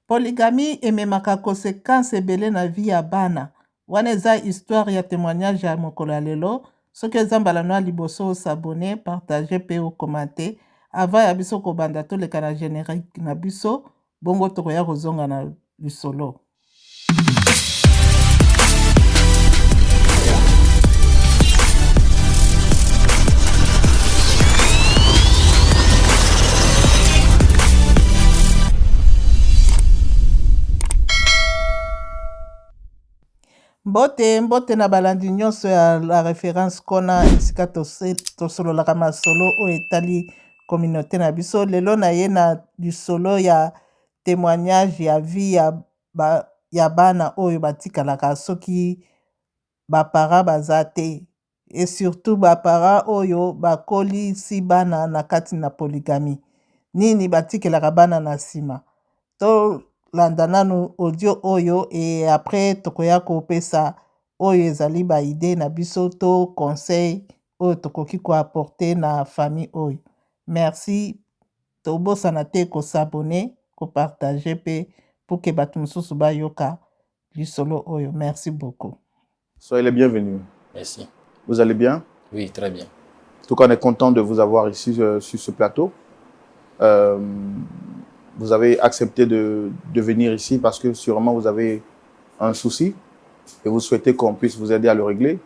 Polygamie ememaka conséquence ebele na vie ya bana. Wana eza histoire ya témoignage ya mokolo ya lelo. Soki eza mbala no ya liboso osabone, partage pe okomante. Avant ya biso kobanda toleka na générique na biso, bongo tokoya kozonga na lisolo. Mbote na balandi nyonso ya la référence kona esika tosololaka masolo oyo etali communauté na biso. Lelo na ye na lisolo ya témoignage ya vie ya bana oyo batikalaka soki bapara baza te. Et surtout bapara oyo bakolisi bana na kati na polygamie. Nini batikelaka bana na nsima. Landa nanu audio oyo et après tokoya kopesa oyo ezali ba idée na biso to conseil oyo tokoki ko apporter na famille oyo. Merci. Tobosana te ko s'abonner, ko partager pe pour que bato mosusu bayoka lisolo oyo. Merci beaucoup. Soyez les bienvenus. Merci. Vous allez bien? Oui, très bien. En tout cas, on est content de vous avoir ici sur ce plateau. Vous avez accepté de venir ici parce que sûrement vous avez un souci et vous souhaitez qu'on puisse vous aider à le régler.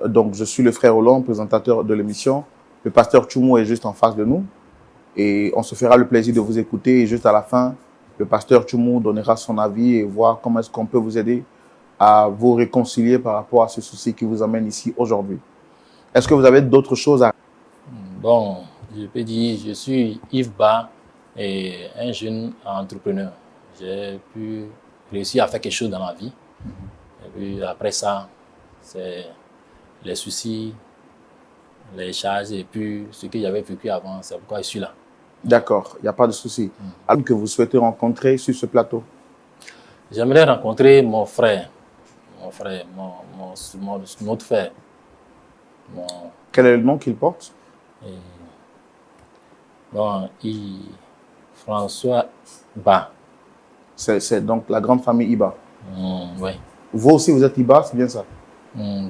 Donc, je suis le frère Roland, présentateur de l'émission. Le pasteur Tchoumou est juste en face de nous et on se fera le plaisir de vous écouter. Et juste à la fin, le pasteur Tchoumou donnera son avis et voir comment est-ce qu'on peut vous aider à vous réconcilier par rapport à ce souci qui vous amène ici aujourd'hui. Est-ce que vous avez d'autres choses à... Bon, je peux dire, je suis Yves Ba et un jeune entrepreneur. J'ai pu réussir à faire quelque chose dans la vie. Et puis après ça, c'est les soucis, les charges et puis ce que j'avais vécu avant, c'est pourquoi je suis là. D'accord, il n'y a pas de souci. Alors que vous souhaitez rencontrer sur ce plateau? J'aimerais rencontrer mon frère, notre frère. Quel est le nom qu'il porte? Bon, François Ba. C'est donc la grande famille Iba. Oui. Vous aussi, vous êtes Iba, c'est bien ça?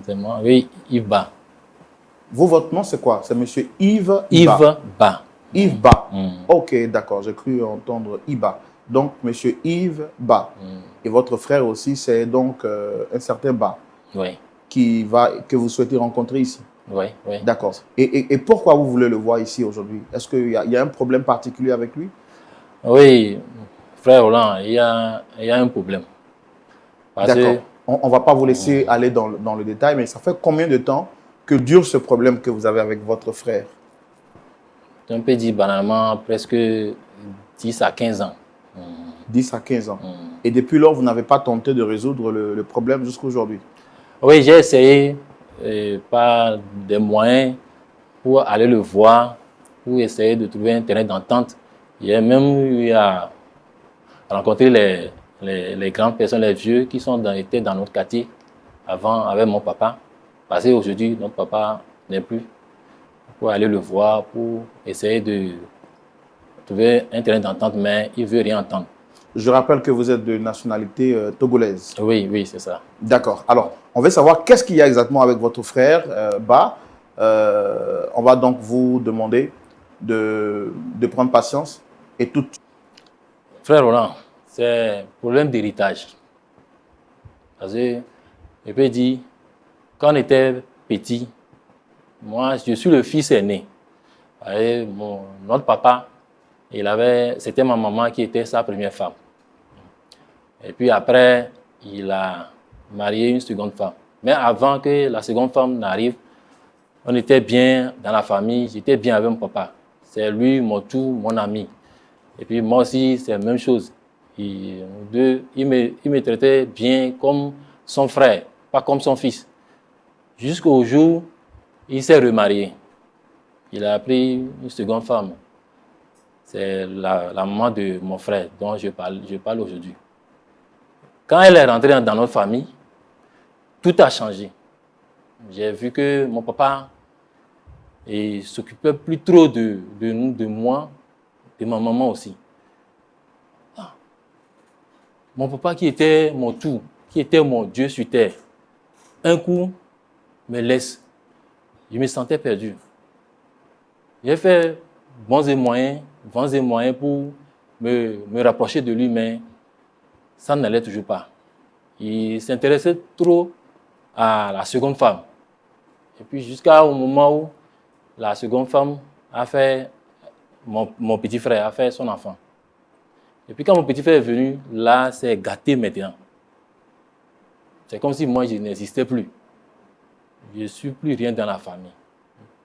C'est moi, oui, Yves Ba. Vous, votre nom, c'est quoi? C'est monsieur Yves Yves Ba. Yves Ba. Ok, d'accord, j'ai cru entendre Iba. Donc, monsieur Yves Ba. Et votre frère aussi, c'est donc un certain Ba. Oui. Que vous souhaitez rencontrer ici. Oui, oui. D'accord. Et pourquoi vous voulez le voir ici aujourd'hui? Est-ce qu'il y a un problème particulier avec lui? Oui, frère Roland, il y a un problème. D'accord. On ne va pas vous laisser aller dans le détail, mais ça fait combien de temps que dure ce problème que vous avez avec votre frère? On peut dire banalement presque 10 à 15 ans. 10 à 15 ans. Et depuis lors, vous n'avez pas tenté de résoudre le problème jusqu'à aujourd'hui? Oui, j'ai essayé par des moyens pour aller le voir, pour essayer de trouver un terrain d'entente. J'ai même eu à rencontrer les grandes personnes, les vieux qui étaient dans notre quartier avant avec mon papa. Parce qu'aujourd'hui, notre papa n'est plus. Pour aller le voir, pour essayer de trouver un terrain d'entente, mais il ne veut rien entendre. Je rappelle que vous êtes de nationalité togolaise. Oui, oui, c'est ça. D'accord. Alors, on veut savoir qu'est-ce qu'il y a exactement avec votre frère, Ba. On va donc vous demander de prendre patience et tout. Frère Roland, c'est un problème d'héritage. Parce que, je peux dire, quand on était petit, moi, je suis le fils aîné. Notre papa, c'était ma maman qui était sa première femme. Et puis après, il a marié une seconde femme. Mais avant que la seconde femme n'arrive, on était bien dans la famille, j'étais bien avec mon papa. C'est lui, mon tout, mon ami. Et puis moi aussi, c'est la même chose. Il me traitait bien comme son frère, pas comme son fils. Jusqu'au jour où il s'est remarié. Il a pris une seconde femme. C'est la maman de mon frère dont je parle aujourd'hui. Quand elle est rentrée dans notre famille, tout a changé. J'ai vu que mon papa ne s'occupait plus trop de nous, de moi, de ma maman aussi. mon papa qui était mon tout, qui était mon Dieu sur terre, un coup me laisse. Je me sentais perdu. J'ai fait bons et moyens pour me rapprocher de lui, mais ça n'allait toujours pas. Il s'intéressait trop à la seconde femme. Et puis jusqu'au moment où la seconde femme a fait, mon petit frère a fait son enfant. Et puis quand mon petit frère est venu, là, c'est gâté maintenant. C'est comme si moi, je n'existais plus. Je ne suis plus rien dans la famille.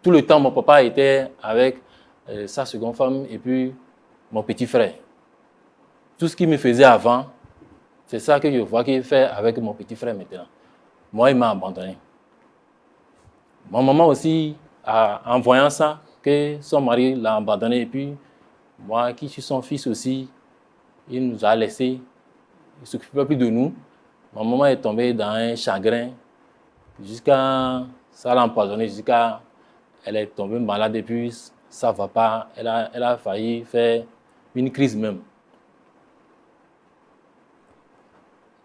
Tout le temps, mon papa était avec sa seconde femme et puis mon petit frère. Tout ce qu'il me faisait avant, c'est ça que je vois qu'il fait avec mon petit frère maintenant. Moi, il m'a abandonné. Mon maman aussi, en voyant ça, que son mari l'a abandonné et puis moi, qui suis son fils aussi, il nous a laissés. Il ne s'occupait plus de nous. Ma maman est tombée dans un chagrin jusqu'à ça l'a empoisonné, jusqu'à elle est tombée malade et puis ça ne va pas. Elle a failli faire une crise même.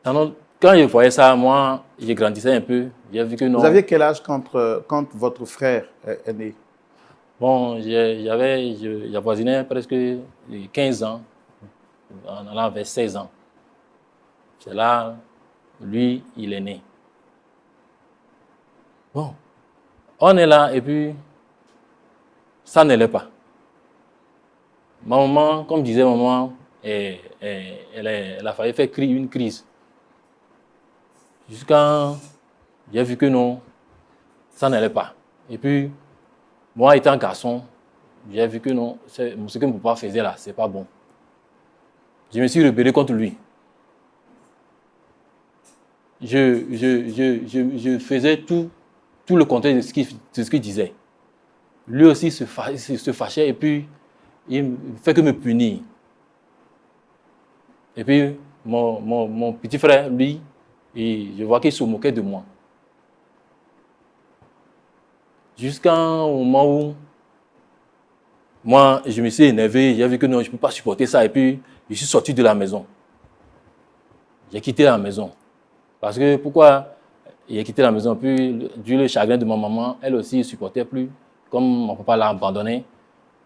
Alors, quand je voyais ça, moi, je grandissais un peu. J'ai vu que non. Vous aviez quel âge quand votre frère est né? Bon, j'avoisinais presque 15 ans, en allant vers 16 ans. C'est là, lui, il est né. Bon, on est là et puis ça n'allait pas. Ma maman, comme disait maman, elle a failli faire une crise. Jusqu'à j'ai vu que non, ça n'allait pas. Et puis, moi étant garçon, j'ai vu que non, ce que mon papa faisait là, c'est pas bon. Je me suis rebellé contre lui. Je faisais tout le contraire de ce qu'il disait. Lui aussi se fâchait et puis il ne fait que me punir. Et puis mon petit frère, lui, je vois qu'il se moquait de moi. Jusqu'à un moment où moi, je me suis énervé, j'ai vu que non, je ne peux pas supporter ça et puis je suis sorti de la maison. J'ai quitté la maison. Parce que pourquoi j'ai quitté la maison? Puis, dû le chagrin de ma maman, elle aussi ne supportait plus. Comme mon papa l'a abandonné,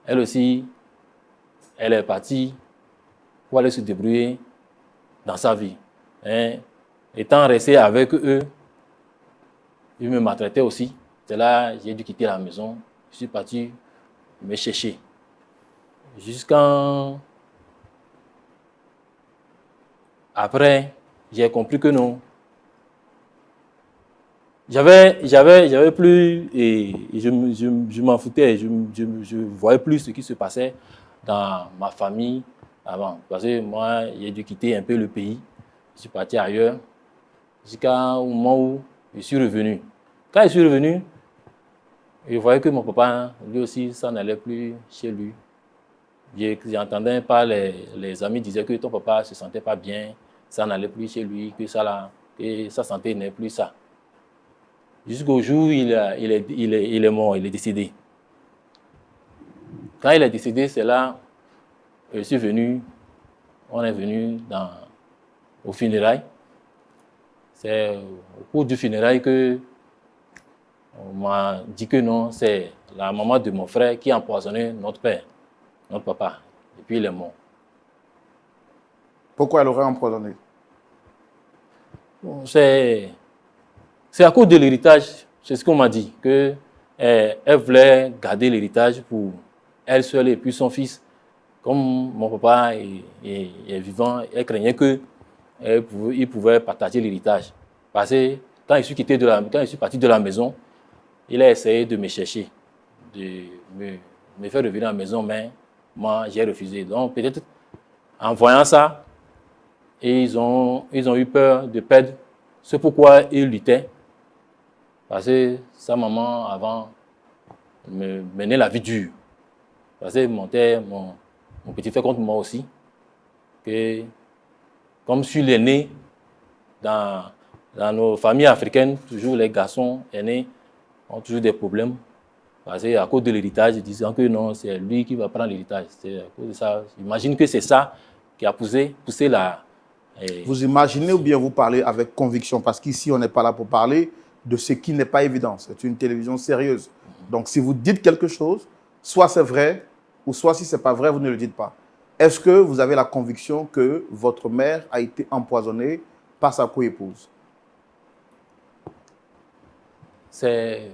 elle aussi, elle est partie pour aller se débrouiller dans sa vie. Et, étant resté avec eux, ils me maltraitaient aussi. C'est là j'ai dû quitter la maison. Je suis parti me chercher. Jusqu'à... Après, j'ai compris que non. J'avais plus, et je m'en foutais, je voyais plus ce qui se passait dans ma famille avant. Parce que moi, j'ai dû quitter un peu le pays. Je suis parti ailleurs jusqu'à un moment où je suis revenu. Quand je suis revenu, je voyais que mon papa, lui aussi, ça n'allait plus chez lui. J'entendais pas les amis disaient que ton papa ne se sentait pas bien, ça n'allait plus chez lui, que sa santé n'est plus ça. Jusqu'au jour où il est mort, il est décédé. Quand il est décédé, c'est là je suis venu, on est venu au funérailles. C'est au cours du funérail que on m'a dit que non, c'est la maman de mon frère qui a empoisonné notre père, notre papa. Et puis il est mort. Pourquoi elle aurait empoisonné? Bon, c'est à cause de l'héritage, c'est ce qu'on m'a dit, qu'elle voulait garder l'héritage pour elle seule et puis son fils. Comme mon papa est vivant, elle craignait qu'il pouvait partager l'héritage. Parce que quand je suis parti de la maison, il a essayé de me chercher, de me faire revenir à la maison, mais moi, j'ai refusé. Donc, peut-être, en voyant ça, ils ont eu peur de perdre ce pourquoi ils luttaient. Parce que sa maman, avant, me menait la vie dure. Parce qu'elle montait mon petit frère contre moi aussi. Que, comme je suis l'aîné, dans nos familles africaines, toujours les garçons aînés ont toujours des problèmes. Parce qu'à cause de l'héritage, disant que non, c'est lui qui va prendre l'héritage. C'est à cause de ça. J'imagine que c'est ça qui a poussé Et Vous imaginez ou bien vous parlez avec conviction? Parce qu'ici, on n'est pas là pour parler de ce qui n'est pas évident. C'est une télévision sérieuse. Donc, si vous dites quelque chose, soit c'est vrai, ou soit si ce n'est pas vrai, vous ne le dites pas. Est-ce que vous avez la conviction que votre mère a été empoisonnée par sa coépouse? c'est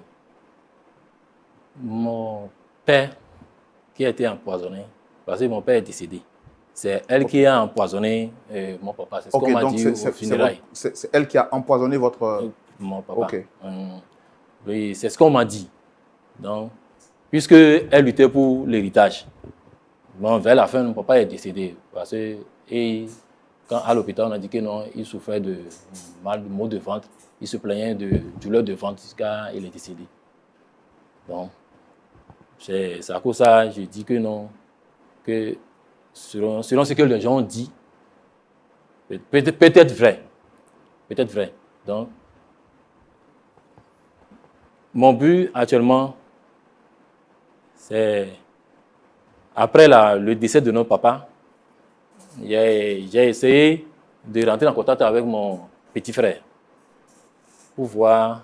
mon père qui a été empoisonné, parce que mon père est décédé. C'est elle qui a empoisonné mon papa. C'est ce qu'on m'a donc dit au funérailles. c'est elle qui a empoisonné votre... Mon papa. Ok. Oui, c'est ce qu'on m'a dit. Donc, puisque elle luttait pour l'héritage. Bon, vers la fin, mon papa est décédé. Parce que, et quand à l'hôpital, on a dit que non, il souffrait de maux de ventre. Il se plaignait de douleur de ventre jusqu'à il est décédé. Donc, c'est à cause de ça je dis que non, que selon ce que les gens ont dit, peut-être vrai. Peut-être vrai. Donc, mon but actuellement, c'est après le décès de notre papa, j'ai essayé de rentrer en contact avec mon petit frère pour voir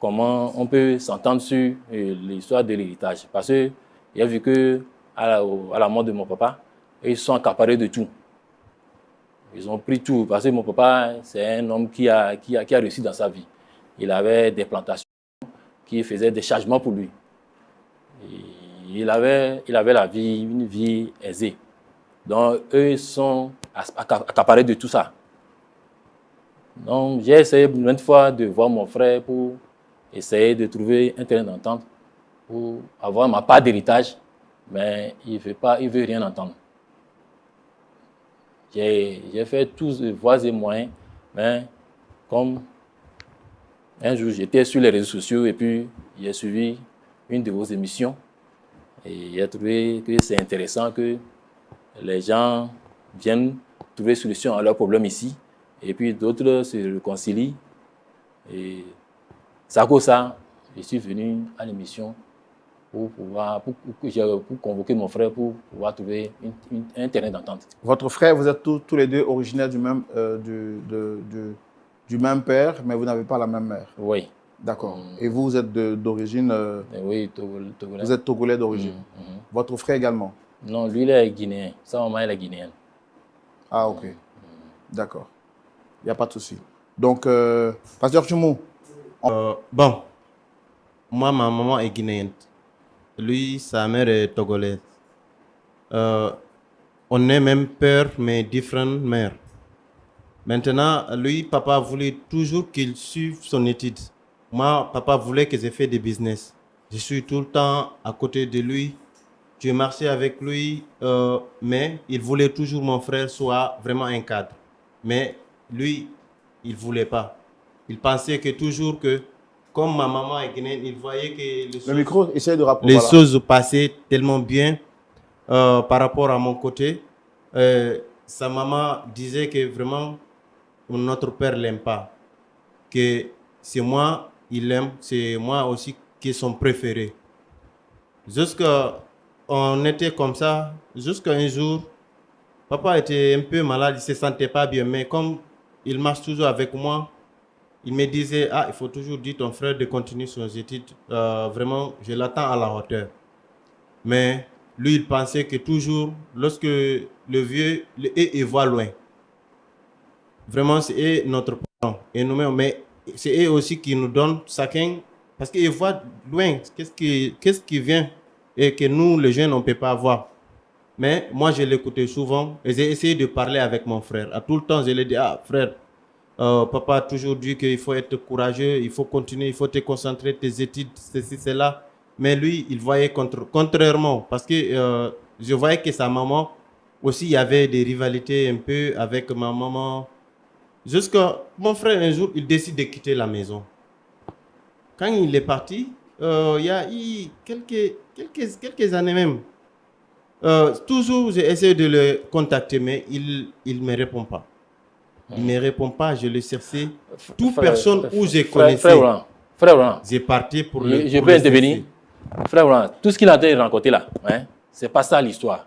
comment on peut s'entendre sur l'histoire de l'héritage. Parce que j'ai vu que à la mort de mon papa, ils sont accaparés de tout. Ils ont pris tout. Parce que mon papa, c'est un homme qui a réussi dans sa vie. Il avait des plantations qui faisaient des chargements pour lui. Et il avait une vie aisée. Donc, eux ils sont accaparés de tout ça. Donc, j'ai essayé une fois de voir mon frère pour essayer de trouver un terrain d'entente pour avoir ma part d'héritage, mais il ne veut rien entendre. J'ai fait tous les voies et moyens, mais comme un jour j'étais sur les réseaux sociaux et puis j'ai suivi une de vos émissions et j'ai trouvé que c'est intéressant que les gens viennent trouver solution à leurs problèmes ici et puis d'autres se réconcilient. Et c'est à cause de ça je suis venu à l'émission pour convoquer mon frère pour pouvoir trouver un terrain d'entente. Votre frère, vous êtes tous les deux originaires du même père, mais vous n'avez pas la même mère. Oui. D'accord. Et vous êtes d'origine... oui, togolais. Vous êtes togolais d'origine. Votre frère également? Non, lui, il est guinéen. Sa maman, elle est guinéenne. Ah, ok. D'accord. Il n'y a pas de souci. Donc, Pasteur Chumou. Bon, moi, ma maman est guinéenne. Lui, sa mère est togolaise. On est même père, mais différentes mères. Maintenant, lui, papa voulait toujours qu'il suive son étude. Moi, papa voulait que j'ai fait des business. Je suis tout le temps à côté de lui. Je marchais avec lui, mais il voulait toujours mon frère soit vraiment un cadre. Mais lui, il ne voulait pas. Il pensait que toujours que, comme ma maman est guinéenne, il voyait que le micro, essayez de rappeler. Les choses passaient tellement bien par rapport à mon côté. Sa maman disait que vraiment, notre père ne l'aime pas. Que c'est moi, il l'aime, c'est moi aussi qui est son préféré. On était comme ça, jusqu'à un jour, papa était un peu malade, il ne se sentait pas bien, mais comme il marche toujours avec moi, il me disait, il faut toujours dire ton frère de continuer son études. Vraiment, je l'attends à la hauteur. Mais lui, il pensait que toujours, lorsque le vieux, il voit loin. Vraiment, c'est notre parent. Et nous-mêmes, mais c'est eux aussi qui nous donnent chacun, parce qu'ils voient loin, qu'est-ce qui vient et que nous, les jeunes, on ne peut pas voir. Mais moi, je l'écoutais souvent et j'ai essayé de parler avec mon frère. À tout le temps, je lui ai dit, frère, papa a toujours dit qu'il faut être courageux, il faut continuer, il faut te concentrer, tes études, ceci, cela. Mais lui, il voyait contrairement, parce que je voyais que sa maman, aussi, il y avait des rivalités un peu avec ma maman. Jusqu'à mon frère, un jour, il décide de quitter la maison. Quand il est parti, il y a eu quelques années même. Toujours, j'ai essayé de le contacter, mais il ne me répond pas. Il ne me répond pas, je le cherchais. Toute personne où je connaissais, Frère Roland, j'ai parti pour je peux intervenir. Frère Roland, tout ce qu'il a été raconté là, hein, c'est pas ça l'histoire.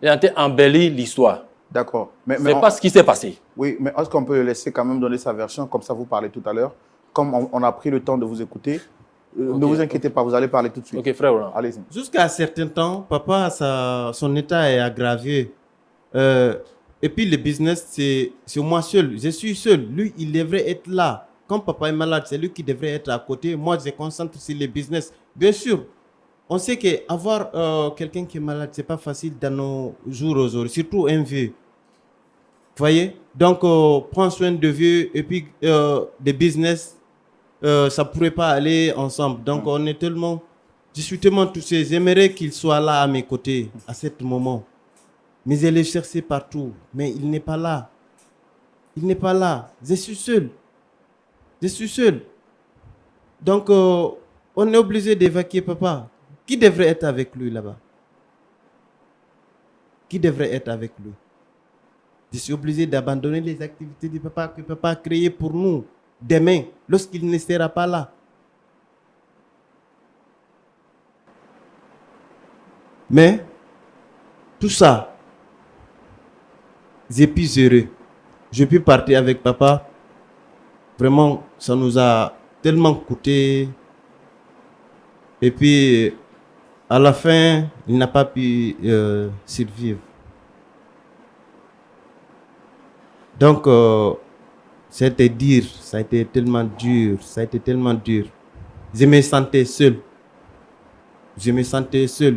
Il a été embelli l'histoire. D'accord. C'est pas ce qui s'est passé. Oui, mais est-ce qu'on peut le laisser quand même donner sa version, comme ça vous parlez tout à l'heure. Comme on a pris le temps de vous écouter, ne vous inquiétez pas, vous allez parler tout de suite. Ok, frère Roland. Allez-y. Jusqu'à un certain temps, papa, son état est aggravé. Et puis le business, c'est moi seul. Je suis seul. Lui, il devrait être là. Quand papa est malade, c'est lui qui devrait être à côté. Moi, je concentre sur le business. Bien sûr, on sait qu'avoir quelqu'un qui est malade, c'est pas facile dans nos jours aujourd'hui, surtout un vieux. Vous voyez? Donc, prends soin de vieux et puis des business, ça pourrait pas aller ensemble. Donc, je suis tellement touché. J'aimerais qu'il soit là à mes côtés à ce moment. Mais je l'ai cherché partout. Mais il n'est pas là. Il n'est pas là. Je suis seul. Je suis seul. Donc, on est obligé d'évacuer papa. Qui devrait être avec lui là-bas? Qui devrait être avec lui? Je suis obligé d'abandonner les activités de papa que papa a créées pour nous demain, lorsqu'il ne sera pas là. Mais, tout ça, j'ai pu heureux. Je peux partir avec papa. Vraiment, ça nous a tellement coûté. Et puis, à la fin, il n'a pas pu survivre. Donc, c'était dur, ça a été tellement dur, Je me sentais seul.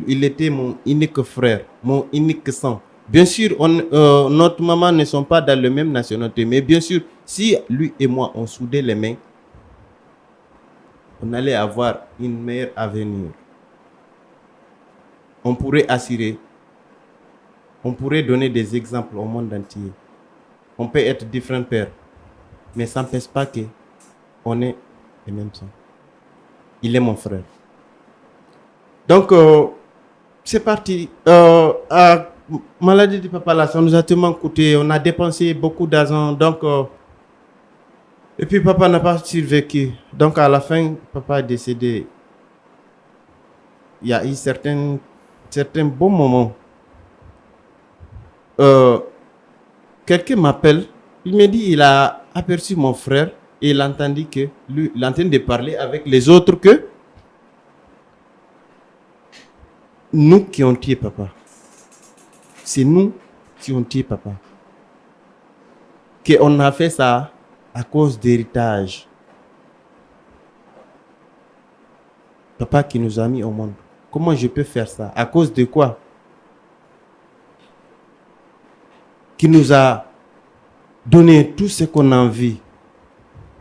Il était mon unique frère, mon unique sang. Bien sûr, notre maman ne sont pas dans la même nationalité, mais bien sûr, si lui et moi, on soudait les mains, on allait avoir une meilleure avenir. On pourrait assurer, on pourrait donner des exemples au monde entier. On peut être différents pères, mais ça n'empêche pas qu'on est les mêmes sang. Il est mon frère. Donc, c'est parti. À maladie du papa, là, ça nous a tellement coûté. On a dépensé beaucoup d'argent. Donc, et puis papa n'a pas survécu. Donc, à la fin, papa est décédé. Il y a eu certains bons moments. Quelqu'un m'appelle, il me dit il a aperçu mon frère et il a entendu que lui, il est en train de parler avec les autres que nous qui ont tué papa. C'est nous qui ont tué papa. Qu'on a fait ça à cause d'héritage. Papa qui nous a mis au monde. Comment je peux faire ça? À cause de quoi? Qui nous a donné tout ce qu'on a envie.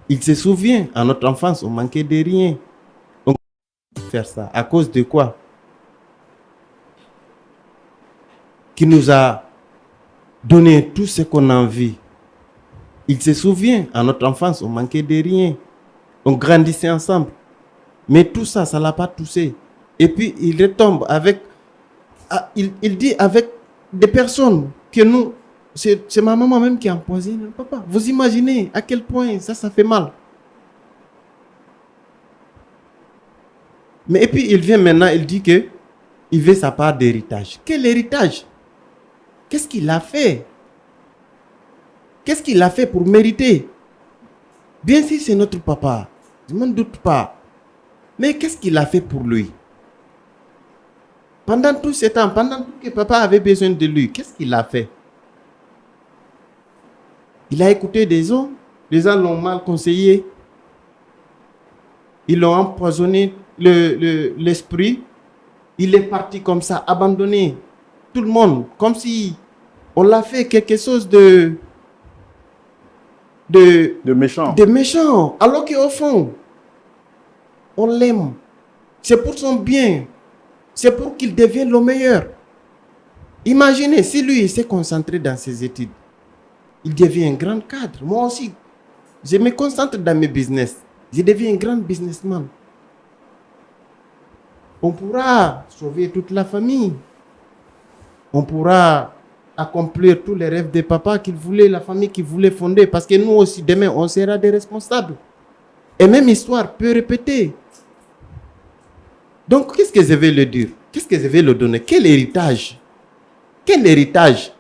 Il se souvient, à notre enfance, on manquait de rien. On peut faire ça. À cause de quoi? Qui nous a donné tout ce qu'on a envie. Il se souvient, à notre enfance, on manquait de rien. On grandissait ensemble. Mais tout ça, ça ne l'a pas touché. Et puis, il retombe avec... Il dit avec des personnes que nous... C'est ma maman même qui a empoisonné papa. Vous imaginez à quel point ça fait mal. Mais et puis il vient maintenant, il dit que il veut sa part d'héritage. Quel héritage? Qu'est-ce qu'il a fait? Qu'est-ce qu'il a fait pour mériter? Bien sûr, c'est notre papa. Je ne m'en doute pas. Mais qu'est-ce qu'il a fait pour lui? Pendant tout ce temps, pendant tout que papa avait besoin de lui, qu'est-ce qu'il a fait? Il a écouté des gens l'ont mal conseillé. Ils l'ont empoisonné l'esprit. Il est parti comme ça, abandonné tout le monde, comme si on l'a fait quelque chose de méchant. De méchant. Alors qu'au fond, on l'aime. C'est pour son bien. C'est pour qu'il devienne le meilleur. Imaginez si lui s'est concentré dans ses études. Il devient un grand cadre. Moi aussi, je me concentre dans mes business. Je deviens un grand businessman. On pourra sauver toute la famille. On pourra accomplir tous les rêves de papa qu'il voulait, la famille qu'il voulait fonder. Parce que nous aussi, demain, on sera des responsables. Et même histoire peut répéter. Donc, qu'est-ce que je vais le dire? Qu'est-ce que je vais le donner? Quel héritage? Quel héritage?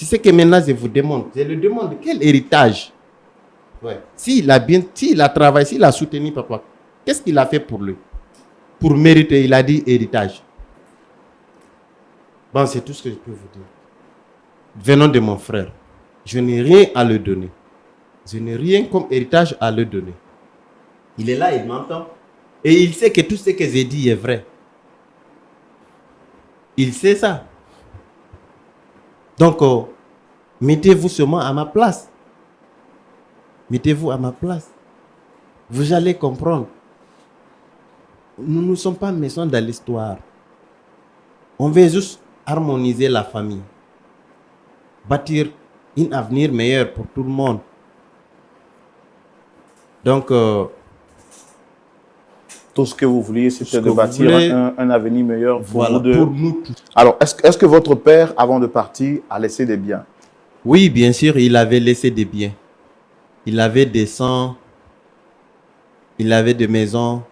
Tu sais que maintenant, je vous demande, je le demande, quel héritage? Ouais. S'il a travaillé, s'il a soutenu papa, qu'est-ce qu'il a fait pour lui? Pour mériter, il a dit héritage. Bon, c'est tout ce que je peux vous dire. Venant de mon frère, je n'ai rien à le donner. Je n'ai rien comme héritage à le donner. Il est là, il m'entend. Et il sait que tout ce que j'ai dit est vrai. Il sait ça. Donc, mettez-vous seulement à ma place. Mettez-vous à ma place. Vous allez comprendre. Nous ne sommes pas méchants dans l'histoire. On veut juste harmoniser la famille. Bâtir un avenir meilleur pour tout le monde. Donc, tout ce que vous vouliez, c'était de bâtir un avenir meilleur pour voilà, vous deux. pour nous tous. Alors, est-ce que votre père, avant de partir, a laissé des biens? Oui, bien sûr, il avait laissé des biens. Il avait des sangs, il avait des maisons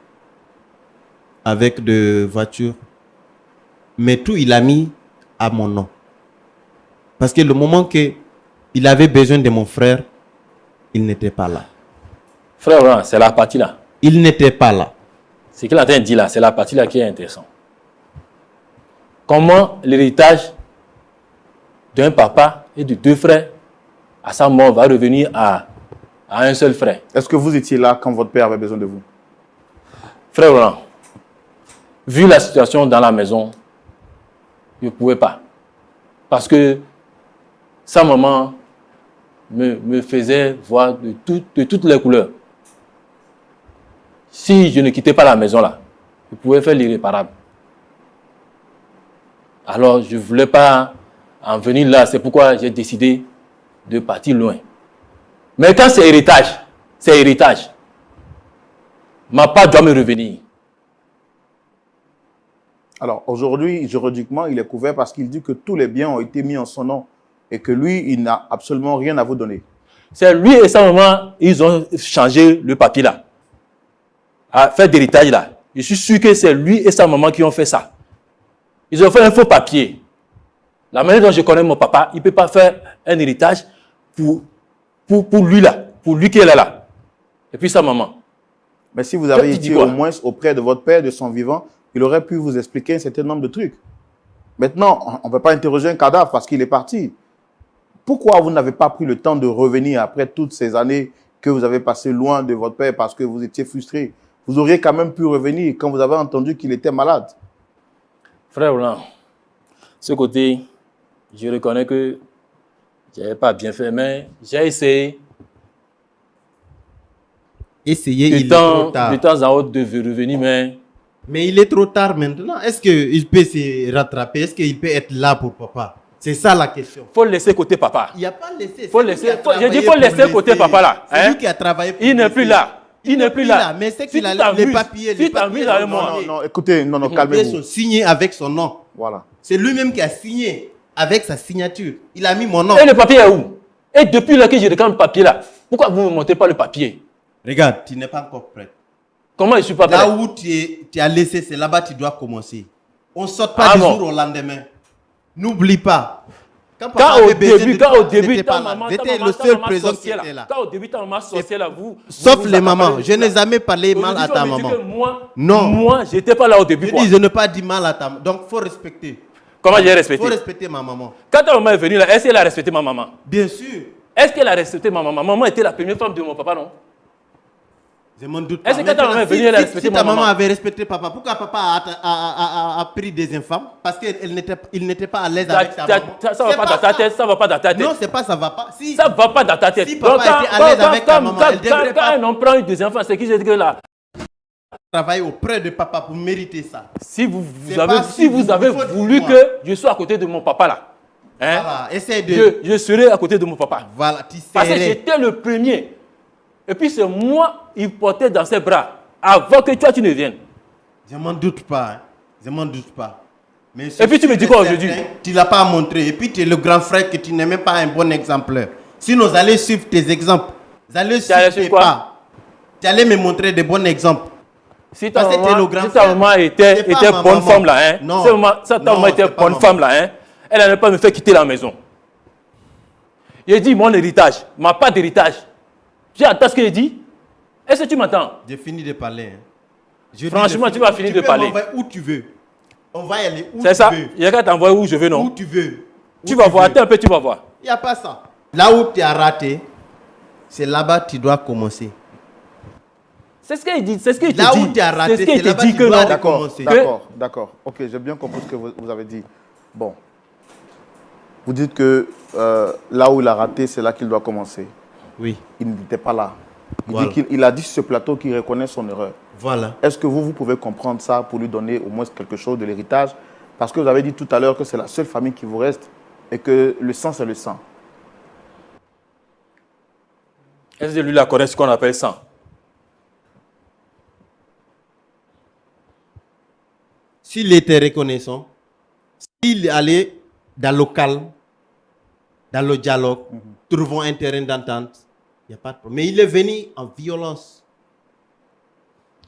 avec des voitures. Mais tout, il a mis à mon nom. Parce que le moment qu'il avait besoin de mon frère, il n'était pas là. Frère Roland, c'est la partie là. Il n'était pas là. Ce qu'il a dit là, c'est la partie là qui est intéressante. Comment l'héritage d'un papa et de deux frères à sa mort va revenir à un seul frère? Est-ce que vous étiez là quand votre père avait besoin de vous? Frère Roland, vu la situation dans la maison, je ne pouvais pas. Parce que sa maman me faisait voir de toutes les couleurs. Si je ne quittais pas la maison là, je pouvais faire l'irréparable. Alors, je ne voulais pas en venir là. C'est pourquoi j'ai décidé de partir loin. Mais quand c'est héritage, c'est héritage. Ma part doit me revenir. Alors, aujourd'hui, juridiquement, il est couvert parce qu'il dit que tous les biens ont été mis en son nom et que lui, il n'a absolument rien à vous donner. C'est lui et sa maman, ils ont changé le papier là. À faire d'héritage là. Je suis sûr que c'est lui et sa maman qui ont fait ça. Ils ont fait un faux papier. La manière dont je connais mon papa, il ne peut pas faire un héritage pour lui là, pour lui qui est là. Et puis sa maman. Mais si vous avez été au moins auprès de votre père, de son vivant, il aurait pu vous expliquer un certain nombre de trucs. Maintenant, on ne peut pas interroger un cadavre parce qu'il est parti. Pourquoi vous n'avez pas pris le temps de revenir après toutes ces années que vous avez passées loin de votre père parce que vous étiez frustré? Vous auriez quand même pu revenir quand vous avez entendu qu'il était malade. Frère Roland, ce côté, je reconnais que je n'avais pas bien fait, mais j'ai essayé. Il est trop tard. De temps en autre de revenir, Mais il est trop tard maintenant. Est-ce qu'il peut se rattraper? Est-ce qu'il peut être là pour papa? C'est ça la question. Il faut laisser côté papa. Il n'y a pas laissé. Faut laisser. J'ai dit qu'il faut laisser côté papa là. C'est lui qui a travaillé pour il n'est plus là. Il n'est plus là. Mais c'est qu'il a les papiers. Si tu t'amuses avec moi. Non, écoutez, non, calmez-vous. Les papiers sont signés avec son nom. Voilà. C'est lui-même qui a signé avec sa signature. Il a mis mon nom. Et le papier est où? Et depuis là que je regarde le papier là, pourquoi vous ne montez pas le papier? Regarde, tu n'es pas encore prêt. Comment je ne suis pas prêt? Là où tu as laissé, c'est là-bas que tu dois commencer. On ne sort pas du jour au lendemain. N'oublie pas. Quand au début, ta maman sorcière là. Quand au début, ta maman sorcière là, vous. Sauf les mamans. Je n'ai jamais parlé mal à ta maman. Moi, je n'étais pas là au début. Je n'ai pas dit mal à ta maman. Donc, il faut respecter. Comment j'ai respecté? Il faut respecter ma maman. Quand ta maman est venue là, est-ce qu'elle a respecté ma maman? Bien sûr. Est-ce qu'elle a respecté ma maman? Maman était la première femme de mon papa, non? Je m'en doute pas. Est-ce que quand ta maman est venue, elle a respecté ma maman? Si ta maman avait respecté papa, pourquoi papa a pris des enfants? Parce qu'il n'était pas à l'aise avec ta maman. Ça ne va pas dans ta tête, ça va pas dans ta tête. Non, c'est pas ça va pas. Si, ça va pas dans ta tête. Si papa était à l'aise avec ta maman, elle devrait pas... Quand un homme prend des enfants, c'est qui je dis que là... Travailler auprès de papa pour mériter ça. Si vous avez voulu que je sois à côté de mon papa là, hein, voilà, essaie de... je serai à côté de mon papa. Voilà, tu parce que j'étais le premier. Et puis c'est moi, il portait dans ses bras avant que toi tu ne viennes. Je m'en doute pas. Hein. Je m'en doute pas. Mais et puis tu me dis quoi aujourd'hui? Tu ne l'as pas montré. Et puis tu es le grand frère que tu n'es même pas un bon exemplaire. Sinon, vous allez suivre tes exemples. Vous allez suivre tes pas. Tu allais me montrer des bons exemples. Si ta maman était bonne femme là, hein, non, ta maman était bonne femme là, hein, elle n'allait pas me faire quitter la maison. Il dit mon héritage, ma part d'héritage. Tu entends ce qu'il dit? Est-ce que tu m'entends? J'ai fini de parler. Hein. Franchement, tu vas finir de parler. Tu peux m'envoyer où tu veux. On va y aller où tu veux. C'est ça. Il y a qu'à t'envoyer où je veux, non? Où tu veux. Tu vas voir. Attends un peu, tu vas voir. Il n'y a pas ça. Là où tu as raté, c'est là-bas que tu dois commencer. C'est ce qu'il dit. C'est ce qu'il te dit. Là où tu as raté, c'est ce qu'il c'est te dit là-bas que tu dois non. recommencer. D'accord. Ok, j'ai bien compris ce que vous avez dit. Bon. Vous dites que là où il a raté, c'est là qu'il doit commencer. Oui. Il n'était pas là. Voilà. Il a dit sur ce plateau qu'il reconnaît son erreur. Voilà. Est-ce que vous pouvez comprendre ça pour lui donner au moins quelque chose de l'héritage? Parce que vous avez dit tout à l'heure que c'est la seule famille qui vous reste et que le sang, c'est le sang. Est-ce que lui la connaît ce qu'on appelle sang? S'il était reconnaissant, s'il allait dans le calme, dans le dialogue, trouvons un terrain d'entente, il n'y a pas de problème. Mais il est venu en violence.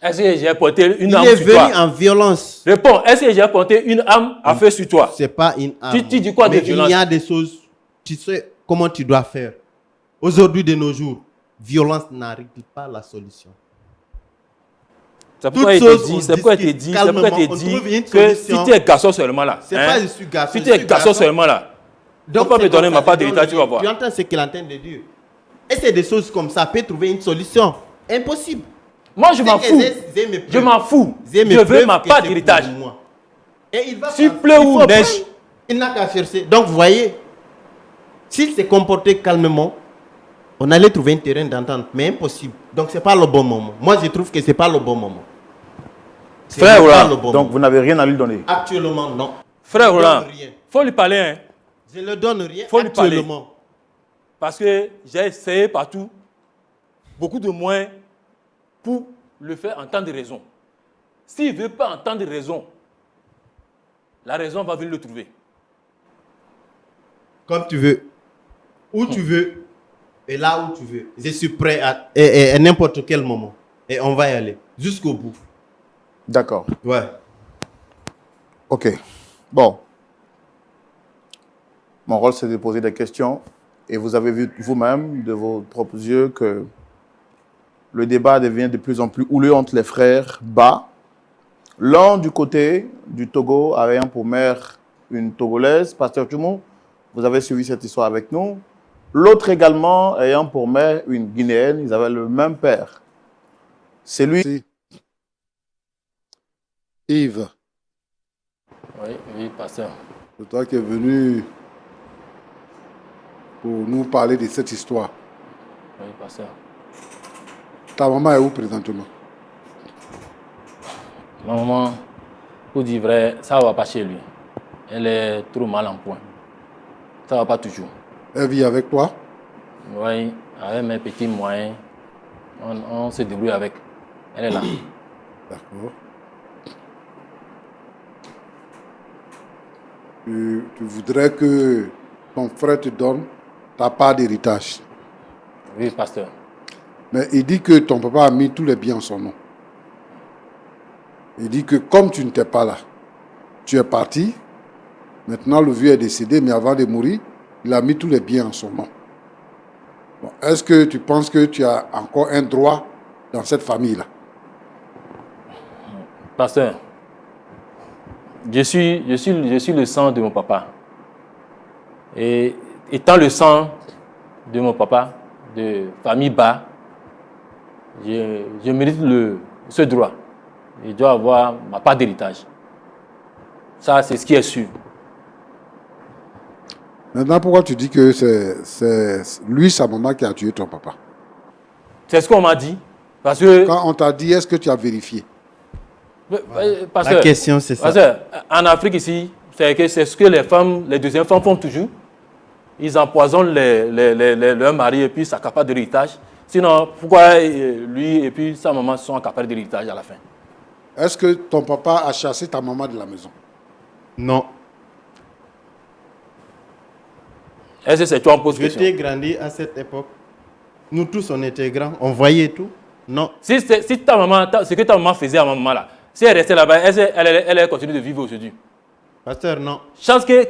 Est-ce que j'ai porté une Il arme est sur venu toi? en violence. Réponds. Est-ce que j'ai porté une arme à feu sur toi? Ce n'est pas une arme. Tu dis quoi de Mais violence? il y a des choses, tu sais comment tu dois faire. Aujourd'hui, de nos jours, violence n'arrive pas la solution. C'est pourquoi il te dit, c'est pourquoi il te dit, c'est pourquoi il te dit que si tu es garçon seulement là. C'est pas je suis garçon. Si tu es garçon seulement là, donc faut pas me donner ma part de d'héritage, tu vas voir. Tu entends ce qu'il est en train de dire. Et c'est des choses comme ça, peut trouver une solution. Impossible. Moi, je m'en fous. Je m'en fous. Je veux ma part d'héritage. Et il va S'il pleut ou neige. Il n'a qu'à chercher. Donc, vous voyez, s'il s'est comporté calmement, on allait trouver un terrain d'entente, mais impossible. Donc, ce n'est pas le bon moment. Moi, je trouve que ce n'est pas le bon moment. Frère Roland, donc vous n'avez rien à lui donner? Actuellement, non. Frère Roland, il faut lui parler. Hein. Je ne le donne rien Faut lui parler. actuellement. Parce que j'ai essayé partout, beaucoup de moyens pour le faire entendre raison. S'il ne veut pas entendre raison, la raison va venir le trouver. Comme tu veux, où tu veux, et là où tu veux. Je suis prêt à n'importe quel moment. Et on va y aller, jusqu'au bout. D'accord. Ouais. Ok. Bon. Mon rôle, c'est de poser des questions. Et vous avez vu vous-même, de vos propres yeux, que le débat devient de plus en plus houleux entre les frères Ba. L'un du côté du Togo, ayant pour mère une Togolaise, Pasteur Tumu, vous avez suivi cette histoire avec nous. L'autre également, ayant pour mère une Guinéenne, ils avaient le même père. C'est lui. Yves, Oui, pasteur. c'est toi qui es venu pour nous parler de cette histoire. Oui, pasteur. Ta maman est où présentement? Ma maman, pour dire vrai, ça ne va pas chez lui. Elle est trop mal en point. Ça ne va pas toujours. Elle vit avec toi? Oui, avec mes petits moyens, on se débrouille avec. Elle est là. D'accord. Tu voudrais que ton frère te donne ta part d'héritage. Oui, pasteur. Mais il dit que ton papa a mis tous les biens en son nom. Il dit que comme tu n'étais pas là, tu es parti. Maintenant, le vieux est décédé, mais avant de mourir, il a mis tous les biens en son nom. Bon, est-ce que tu penses que tu as encore un droit dans cette famille-là? Pasteur, je suis le sang de mon papa. Et étant le sang de mon papa, de famille Ba, je mérite ce droit. Je dois avoir ma part d'héritage. Ça, c'est ce qui est sûr. Maintenant, pourquoi tu dis que c'est lui, sa maman, qui a tué ton papa? C'est ce qu'on m'a dit. Parce que... Quand on t'a dit, est-ce que tu as vérifié? Pasteur, la question, c'est ça. Pasteur, en Afrique ici, c'est ce que les deuxièmes femmes font toujours. Ils empoisonnent leurs maris et puis s'accaparent de l'héritage. Sinon, pourquoi lui et puis sa maman sont accaparés de l'héritage à la fin? Est-ce que ton papa a chassé ta maman de la maison? Non. Est-ce que c'est toi qui poses question? J'étais grandi à cette époque. Nous tous, on était grands. On voyait tout. Non. Si ta maman, ce que ta maman faisait à ma maman là, si elle restait là-bas, elle continue de vivre aujourd'hui. Pasteur, non. Chance que,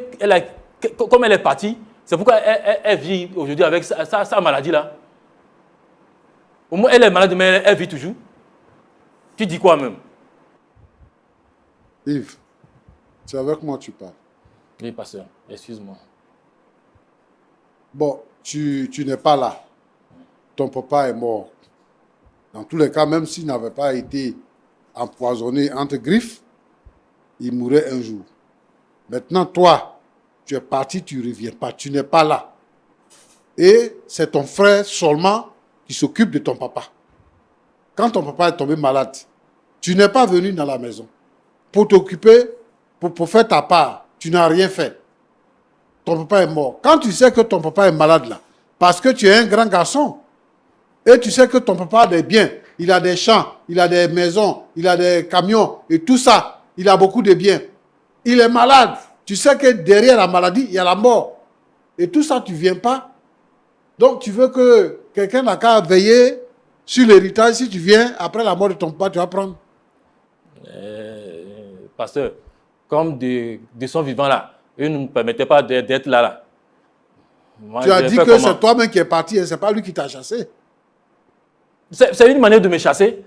comme elle est partie, C'est pourquoi elle vit aujourd'hui avec sa maladie-là. Au moins, elle est malade, mais elle vit toujours. Tu dis quoi même? Yves, c'est avec moi que tu parles. Oui, pasteur, excuse-moi. Bon, tu n'es pas là. Ton papa est mort. Dans tous les cas, même s'il n'avait pas été empoisonné entre griffes, il mourrait un jour. Maintenant, toi, tu es parti, tu ne reviens pas. Tu n'es pas là. Et c'est ton frère seulement qui s'occupe de ton papa. Quand ton papa est tombé malade, tu n'es pas venu dans la maison pour t'occuper, pour faire ta part. Tu n'as rien fait. Ton papa est mort. Quand tu sais que ton papa est malade là, parce que tu es un grand garçon, et tu sais que ton papa a des biens, il a des champs, il a des maisons, il a des camions et tout ça, il a beaucoup de biens. Il est malade. Tu sais que derrière la maladie, il y a la mort. Et tout ça, tu ne viens pas. Donc, tu veux que quelqu'un n'a qu'à veiller sur l'héritage. Si tu viens, après la mort de ton papa, tu vas prendre. Pasteur, comme de son vivant là, eux ne me permettaient pas d'être là. Moi, Tu as dit que c'est toi-même qui es parti et ce n'est pas lui qui t'a chassé. C'est une manière de me chasser.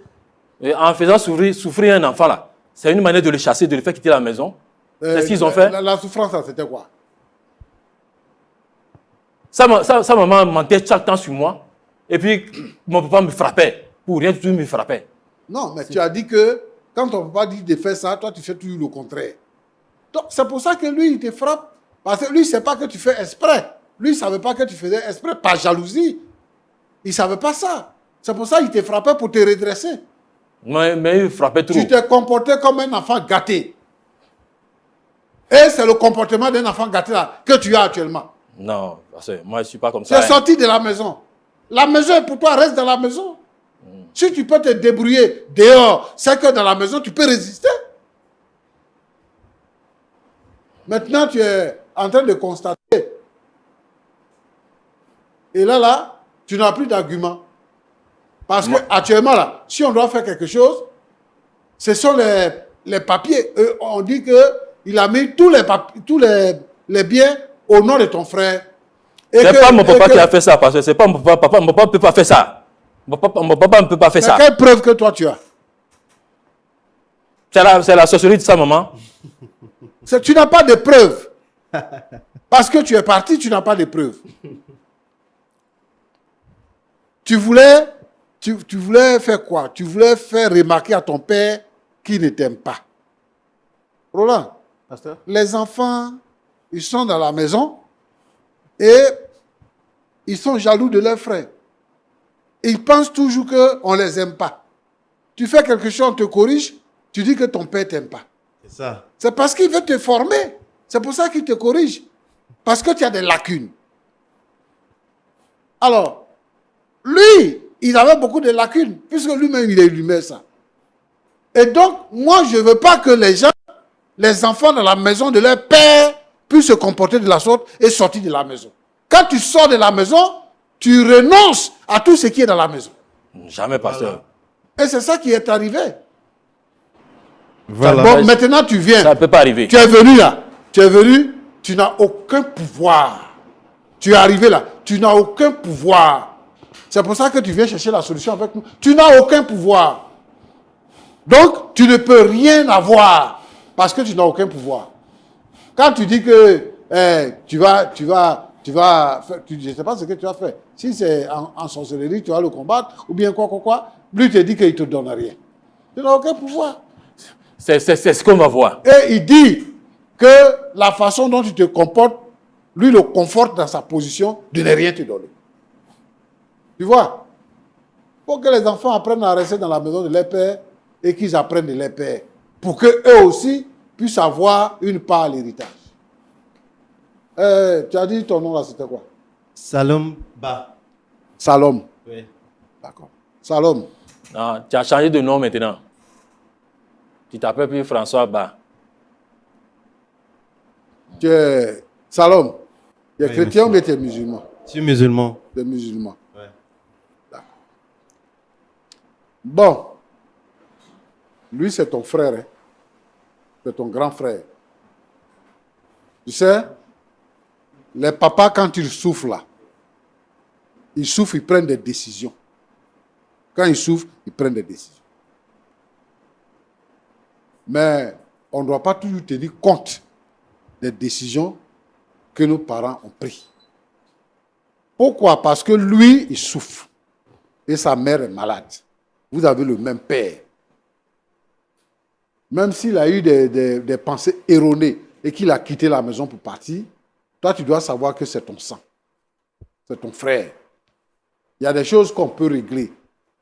Et en faisant souffrir un enfant là. C'est une manière de le chasser, de le faire quitter la maison. C'est ce qu'ils ont fait. La souffrance, c'était quoi? Sa maman mentait chaque temps sur moi. Et puis, mon papa me frappait. Pour rien du tout, il me frappait. Non, mais tu as dit que quand ton papa dit de faire ça, toi, tu fais toujours le contraire. Donc, c'est pour ça que lui, il te frappe. Parce que lui, il ne sait pas que tu fais exprès. Lui, il ne savait pas que tu faisais exprès, par jalousie. Il ne savait pas ça. C'est pour ça qu'il te frappait pour te redresser. Mais il frappait trop. Tu t'es comporté comme un enfant gâté. Et c'est le comportement d'un enfant gâté là que tu as actuellement. Non, parce que moi, je ne suis pas comme Tu ça. es sorti de la maison. La maison est pour toi, reste dans la maison. Si tu peux te débrouiller dehors, c'est que dans la maison, tu peux résister. Maintenant, tu es en train de constater. Et là, tu n'as plus d'argument. Parce qu'actuellement, là, si on doit faire quelque chose, ce sont les papiers. On dit qu'il a mis tous les biens au nom de ton frère. C'est pas mon papa qui a fait ça, parce que c'est pas mon papa. Mon papa ne peut pas faire ça. Mon papa ne peut pas faire ça. Quelle preuve que toi tu as? C'est la sorcellerie de sa maman. Tu n'as pas de preuves. Parce que tu es parti, tu n'as pas de preuves. Tu voulais faire quoi? Tu voulais faire remarquer à ton père qu'il ne t'aime pas. Roland, Pasteur? les enfants, ils sont dans la maison et ils sont jaloux de leurs frères. Ils pensent toujours qu'on ne les aime pas. Tu fais quelque chose, on te corrige, tu dis que ton père ne t'aime pas. C'est ça. C'est parce qu'il veut te former. C'est pour ça qu'il te corrige. Parce que tu as des lacunes. Alors, lui, il avait beaucoup de lacunes, puisque lui-même, il allumait ça. Et donc, moi, je ne veux pas que les enfants dans la maison de leur père, puissent se comporter de la sorte et sortir de la maison. Quand tu sors de la maison, tu renonces à tout ce qui est dans la maison. Jamais, pasteur. Et c'est ça qui est arrivé. Voilà. Bon, maintenant, tu viens. Ça ne peut pas arriver. Tu es venu là. Tu es venu, tu n'as aucun pouvoir. Tu es arrivé là, tu n'as aucun pouvoir. C'est pour ça que tu viens chercher la solution avec nous. Tu n'as aucun pouvoir. Donc, tu ne peux rien avoir parce que tu n'as aucun pouvoir. Quand tu dis que tu vas faire, je ne sais pas ce que tu vas faire. Si c'est en sorcellerie, tu vas le combattre, ou bien quoi. Lui te dit qu'il ne te donne rien. Tu n'as aucun pouvoir. C'est ce qu'on va voir. Et il dit que la façon dont tu te comportes, lui le conforte dans sa position de ne rien te donner. Tu vois? Pour que les enfants apprennent à rester dans la maison de leur père et qu'ils apprennent de leur père. Pour qu'eux aussi puissent avoir une part à l'héritage. Tu as dit ton nom là, c'était quoi? Salom Ba. Salom. Oui. D'accord. Salom. Non, tu as changé de nom maintenant. Tu t'appelles plus François Ba. Tu es Salom. Tu es Oui, chrétien ou monsieur. bien tu es musulman? Je suis musulman. Tu es musulman. Ouais. D'accord. Bon. Lui, c'est ton frère. Hein? C'est ton grand frère. Tu sais, Les papas, quand ils souffrent là, ils souffrent, ils prennent des décisions. Quand ils souffrent, ils prennent des décisions. Mais on ne doit pas toujours tenir compte des décisions que nos parents ont prises. Pourquoi? Parce que lui, il souffre. Et sa mère est malade. Vous avez le même père. Même s'il a eu des pensées erronées et qu'il a quitté la maison pour partir, toi, tu dois savoir que c'est ton sang. C'est ton frère. Il y a des choses qu'on peut régler.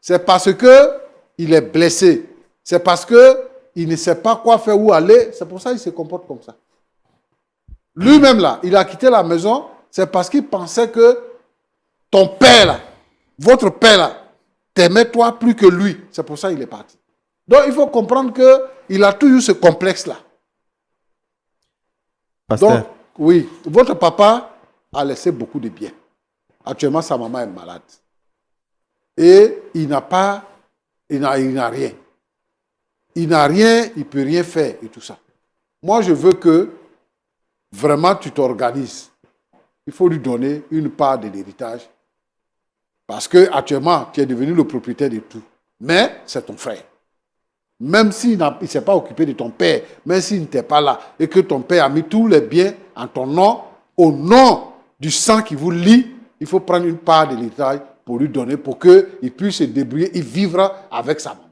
C'est parce qu'il est blessé. C'est parce qu'il ne sait pas quoi faire, où aller. C'est pour ça qu'il se comporte comme ça. Lui-même, là, il a quitté la maison. C'est parce qu'il pensait que ton père, là, votre père, là, t'aimait toi plus que lui. C'est pour ça qu'il est parti. Donc, il faut comprendre qu'il a toujours ce complexe-là. Pasteur. Donc, oui, votre papa a laissé beaucoup de biens. Actuellement, sa maman est malade. Et il n'a rien. Il n'a rien, il ne peut rien faire et tout ça. Moi, je veux que vraiment tu t'organises. Il faut lui donner une part de l'héritage. Parce qu'actuellement, tu es devenu le propriétaire de tout. Mais c'est ton frère. Même s'il ne s'est pas occupé de ton père, même s'il n'était pas là, et que ton père a mis tous les biens en ton nom, au nom du sang qui vous lie, il faut prendre une part de l'héritage pour lui donner, pour qu'il puisse se débrouiller et vivre avec sa maman.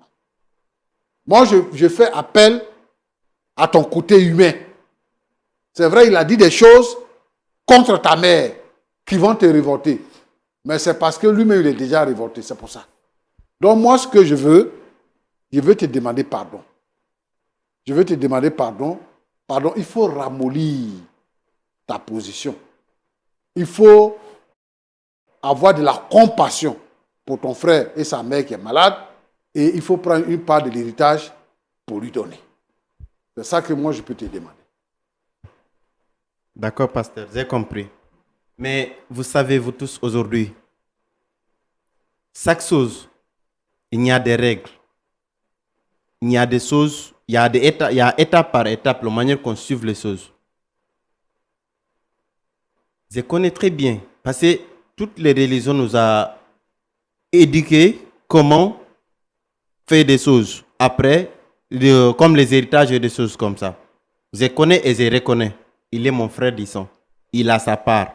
Moi, je fais appel à ton côté humain. C'est vrai, il a dit des choses contre ta mère qui vont te révolter. Mais c'est parce que lui-même, il est déjà révolté, c'est pour ça. Donc moi, ce que je veux te demander pardon. Je veux te demander pardon. Pardon, il faut ramollir ta position. Il faut avoir de la compassion pour ton frère et sa mère qui est malade. Et il faut prendre une part de l'héritage pour lui donner. C'est ça que moi, je peux te demander. D'accord, pasteur, j'ai compris. Mais vous savez, vous tous, aujourd'hui, chaque chose, il y a des règles. Il y a des choses, il y a étape par étape, la manière qu'on suive les choses. Je connais très bien, parce que toutes les religions nous ont éduqués comment faire des choses. Après, comme les héritages et des choses comme ça. Je connais et je reconnais. Il est mon frère du sang. Il a sa part.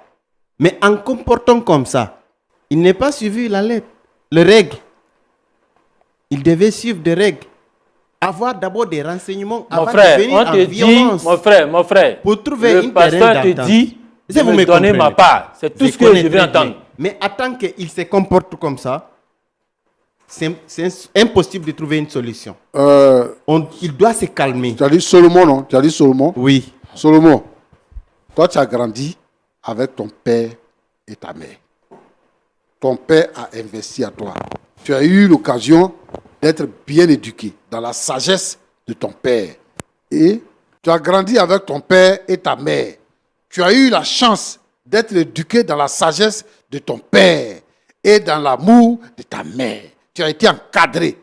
Mais en comportant comme ça, il n'est pas suivi la lettre, les règles. Il devait suivre des règles. Avoir d'abord des renseignements avant de venir en violence. Mon frère, pour trouver le une pasteur te dit de me donner ma part. C'est tout ce que je veux entendre. Mais tant qu'il se comporte comme ça, c'est impossible de trouver une solution. Il doit se calmer. Tu as dit Solomon, non? Tu as dit Solomon? Oui. Solomon, toi, tu as grandi avec ton père et ta mère. Ton père a investi à toi. Tu as eu l'occasion d'être bien éduqué dans la sagesse de ton père. Et tu as grandi avec ton père et ta mère. Tu as eu la chance d'être éduqué dans la sagesse de ton père et dans l'amour de ta mère. Tu as été encadré.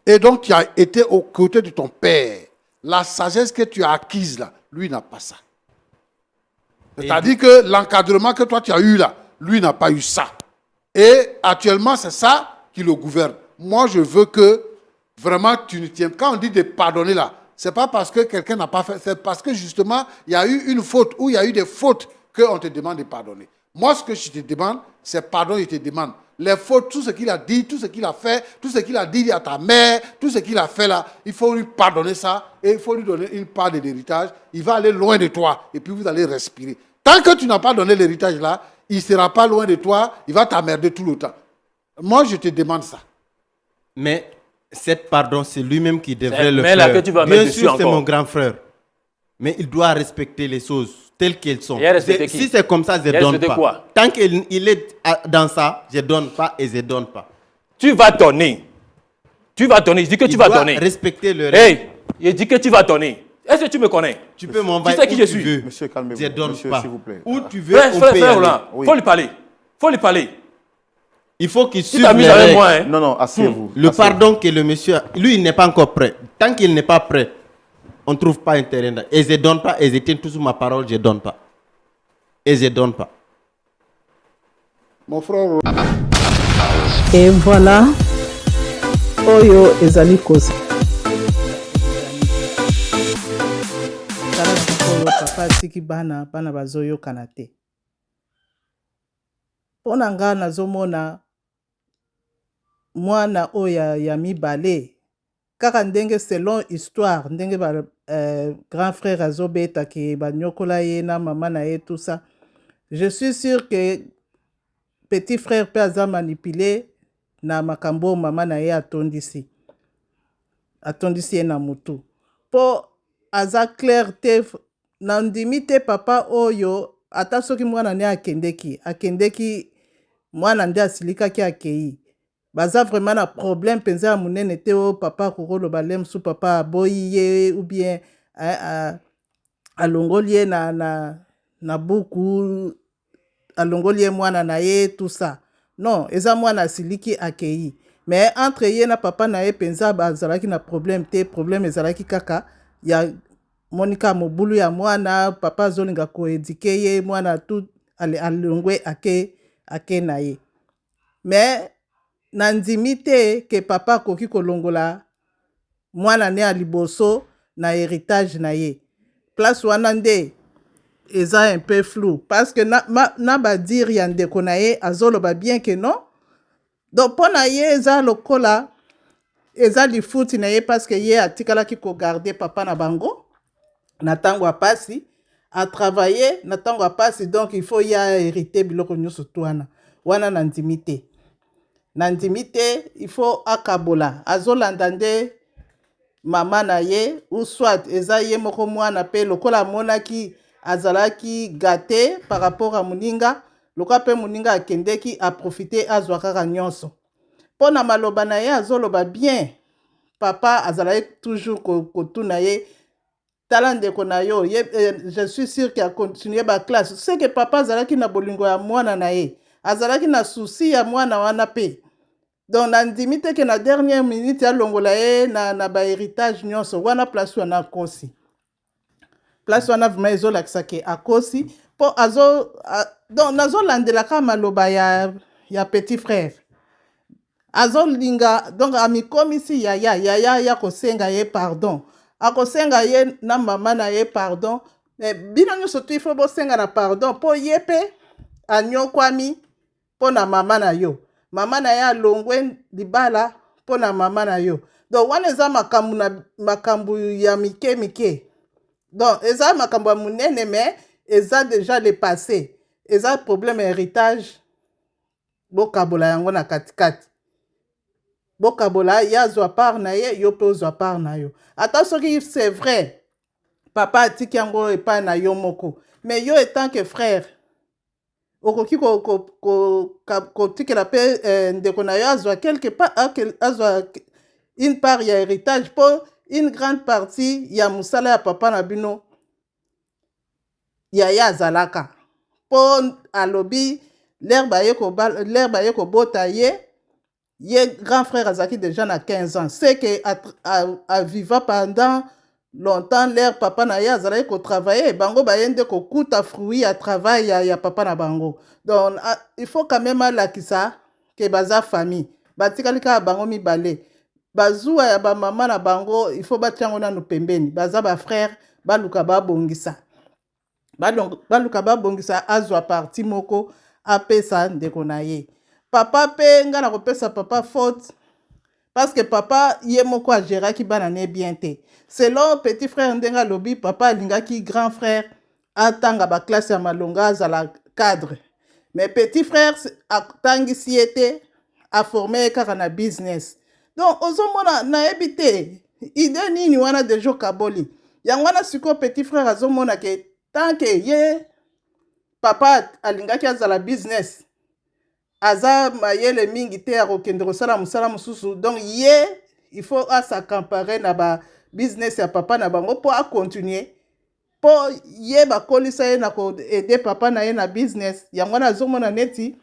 Et donc, tu as été aux côtés de ton père. La sagesse que tu as acquise là, lui n'a pas ça. C'est-à-dire que l'encadrement que toi tu as eu là, lui n'a pas eu ça. Et actuellement, c'est ça qui le gouverne. Moi, je veux que vraiment tu ne tiennes. Quand on dit de pardonner là, c'est pas parce que quelqu'un n'a pas fait, c'est parce que justement, il y a eu une faute ou il y a eu des fautes qu'on te demande de pardonner. Moi, ce que je te demande, c'est pardon, je te demande. Les fautes, tout ce qu'il a dit, tout ce qu'il a fait, tout ce qu'il a dit à ta mère, tout ce qu'il a fait là, il faut lui pardonner ça et il faut lui donner une part de l'héritage. Il va aller loin de toi et puis vous allez respirer. Tant que tu n'as pas donné l'héritage là, il ne sera pas loin de toi, il va t'emmerder tout le temps. Moi, je te demande ça. Mais cette pardon, c'est lui-même qui devrait le mais faire. là que tu vas Bien mettre sûr, dessus c'est encore. mon grand frère. Mais il doit respecter les choses telles qu'elles sont. Et respecter qui? Si c'est comme ça, je ne donne respecter pas. quoi? Tant qu'il est dans ça, je ne donne pas et je ne donne pas. Tu vas donner. Tu vas donner. Je dis que tu vas donner. Respecter le règle. Hey, il dit que tu vas donner. Est-ce que tu me connais? Tu peux m'envoyer Tu sais qui où je tu suis? veux. Monsieur, calmez-vous. Je ne donne Monsieur, pas. s'il vous plaît. Où tu veux, Frère, on peut y aller. Roland, Oui. faut lui parler. Faut lui parler. Il faut qu'il Tu suive t'amuses les avec règles. moi, hein? Non, non, asseyez-vous. Le Asseyez-vous. pardon que le monsieur a, lui, il n'est pas encore prêt. Tant qu'il n'est pas prêt, on ne trouve pas un terrain. Et je ne donne pas, et je tiens toujours ma parole, je ne donne pas. et je ne donne pas. Mon frère, Et voilà, Oyo ezali kosa. Tala sikoyo papa atiki bana bazoyokana te. Mpo na nga nazomona mwana oyo ya mibale kaka ndenge selon histoire ndenge grand frère azobetaki banyokola ye na mama na ye tout ça. Je suis sûr que petit frère mpe aza manipulé na makambo mama na ye atondisi ye na mutu mpo aza clair te na ndimi te papa oyo ata soki mwana nde akendeki mwana nde asilikaki akei baza vraiment na problème mpenza ya monene te oyo papa akokoloba lemsu papa aboyi ye ou bien alongoli ye na buku alongoli ye mwana na ye tout ça non eza mwana asiliki akei mais entre ye na papa na ye mpenza bazalaki na problème te problème ezalaki kaka ya monika mobulu ya mwana papa azolinga koedike ye mwana tout alongwe ake na ye mais na ndimi te ke papa akoki kolongola mwana ne ya liboso na héritage na ye place wana nde eza un peu flou parce que na badire ya ndeko na ye azoloba bien que non donc mpo na ye eza lokola eza lifuti na ye parce que ye atikalaki kogarde papa na bango na ntango ya pasi atravaille na ntango ya pasi donc il faut ya hérité biloko nyonso to wana na ndimi te il faut akabola azolanda nde mama na ye ou soit eza ye moko mwana mpe lokola amonaki azalaki gâté par rapport à moninga lokola mpe moninga akendeki aprofite azwa kaka nyonso mpo na maloba na ye azoloba bien papa azalaki toujours kotuna ye tala ndeko na yo je suis sûr que akontinue baklasse c'est que papa azalaki na bolingo ya mwana na ye azalaki na susi ya mwana wana mpe donc na ndimi te ke na dernière minute alongola ye na bahéritage nyonso wana place wana akosi place wana vraimen ezolakisa ke akosi mpo donc nazolandelaka maloba ya petit frère azolinga donc amikomisi yaya kosenga ye pardon akosenga ye na mama na ye pardon mais bino nyonso tu ifo bosenga na pardon mpo ye mpe anyokwami mpo na mama na yo mama na ye alongwe libala mpo na mama na yo donc wana eza makambo ya mike donc eza makambo ya monene mais eza déjà le passé eza problème ya héritage bokabola yango na katikati bokabola ye azwa part na ye yo mpe ozwa part na yo ata soki c'est vrai papa atiki yango epai na yo moko mais yo etant que frère okoki kotikela mpe ndeko na yo azwa quelque part azwa une part ya héritage mpo une grande partie ya mosala ya papa na bino yaya azalaka mpo alobi lere baye kobota ye grand frère azalaki déjà na 15 ans c'est que aviva pendant longtemps lere papa na ye azalaki kotravaille bango baye nde kokuta fruit ya travail ya papa na bango donc il faut quand même alakisa ke baza famille batikali kaka bango mibale bazuwa ya bamama na bango il faut batia yango nano pembeni baza bafrère baluka babongisa azwa parti moko apesa ndeko na ye papa mpe nga na kopesa papa faute parce que papa ye moko agéraki bana ne bien te selon petit frère ndenge alobi papa alingaki grand frère atanga baklasse ya malonga azala cadre mais petit frère atangisi ye te aforme ye kaka na business donc ozomona nayebi te ide nini wana deja okaboli yango wana sikoyo petit frère azomona ke tant ke ye papa alingaki azala business aza mayele mingi te akokende kosala mosala mosusu donc ye il faut asaccamparer na babusiness ya papa na bango mpo acontinue mpo ye bakolisa ye na koede papa na ye na business yango wana azomona neti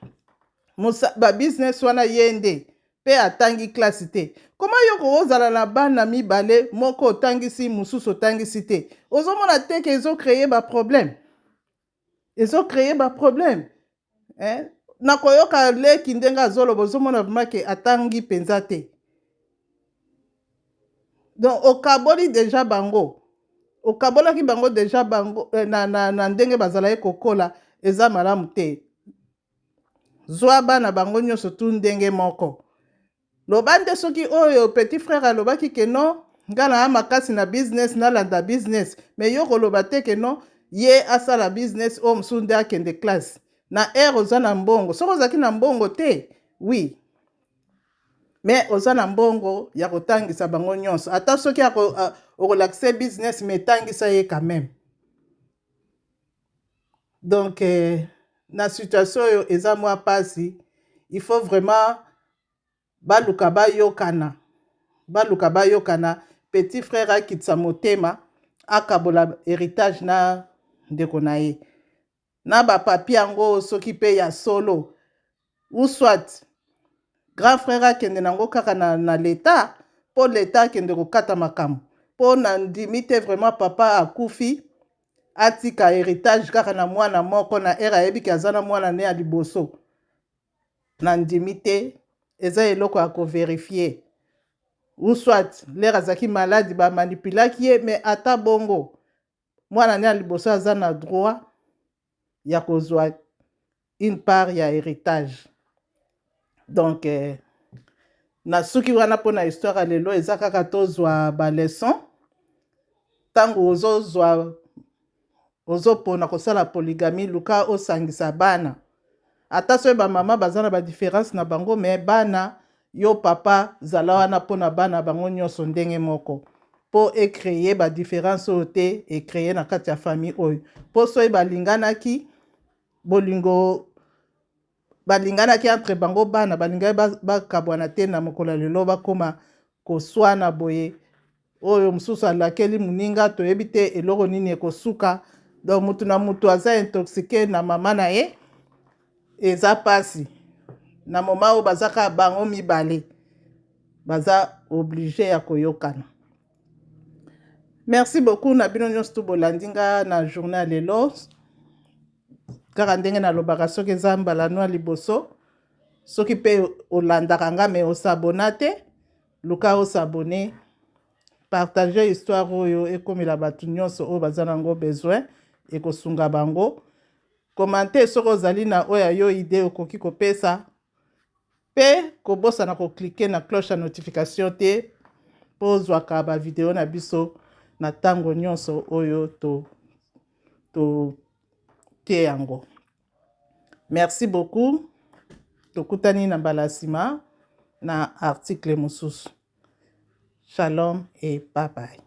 babusiness wana ye nde mpe atangi klase te koma yo kozala na bana mibale moko otangisi mosusu otangisi te ozomona te ke ezokreye baproblème ezocreye baproblème. Nakoyoka leki ndenge azoloba ozomona vraimen ke atangi mpenza te. Donc okaboli deja bango, okabolaki bango deja bango na ndenge bazalaki kokola eza malamu te. Zwa bana bango nyonso tu ndenge moko. Loba nde soki oyo petit frère alobaki ke non nga na makasi na business nalanda business, me yo koloba te ke non ye asala business oyo mosusu nde akende classe na ere oza na mbongo. Soki ozalaki na mbongo te, oui, mais oza na mbongo ya kotangisa bango nyonso. Ata soki okolakise business me etangisa ye quand même. Donc na situation oyo eza mwa pasi, il faut vraiment baluka bayokana. Baluka bayokana, petit frère akitisa motema akabola héritage na ndeko na ye. Na bapapi yango soki mpe ya solo ou soit grand frère akende nango kaka na leta mpo leta akende kokata makambo mpo na ndimi te vraiment papa akufi atika héritage kaka na mwana moko na ere ayebiki aza na mwana ne ya liboso. Na ndimi te eza eloko ya koverifie. Ou soit lere azalaki maladi bamanipulaki ye, me ata bongo mwana ne ya liboso aza na droit ya kozwa une part ya héritage. Donc na suki wana mpona histoire ya lelo eza kaka tozwa baleson ntango ozopona kosala polygamie, luka osangisa bana. Ata soki bamama baza na badifférence na bango, me bana yo papa zala wana mpona bana bango nyonso ndenge moko mpo ecreye badifférence oyo te ecreye na kati ya famille oyo. Mpo soki balinganaki bolingo balinganaki entre bango bana balingaki bakabwana te na mokolo ya lelo bakoma koswana boye. Oyo mosusu alakeli moninga toyebi te eloko nini ekosuka. Donc mutu na mutu aza intoxiqué na mama na ye eza pasi. Na moma oyo bazaka bango mibale baza obligé ya koyokana. Merci beaucoup na bino nyonso tu bolandi nga na journée ya lelo. Kaka ndenge nalobaka soki eza mbala no ya liboso, soki mpe olandaka nga me osabona te, luka osabone, partage histoire oyo ekomela bato nyonso oyo baza nango besoin ekosunga bango. Komante soki ozali na oyo yo ide okoki kopesa mpe kobosana koklike na cloche ya notification te mpo ozwaka bavideo na biso na ntango nyonso oyo tie yango. Merci beaucoup. Tokutani na mbala nsima na article mosusu. Shalom et bye bye.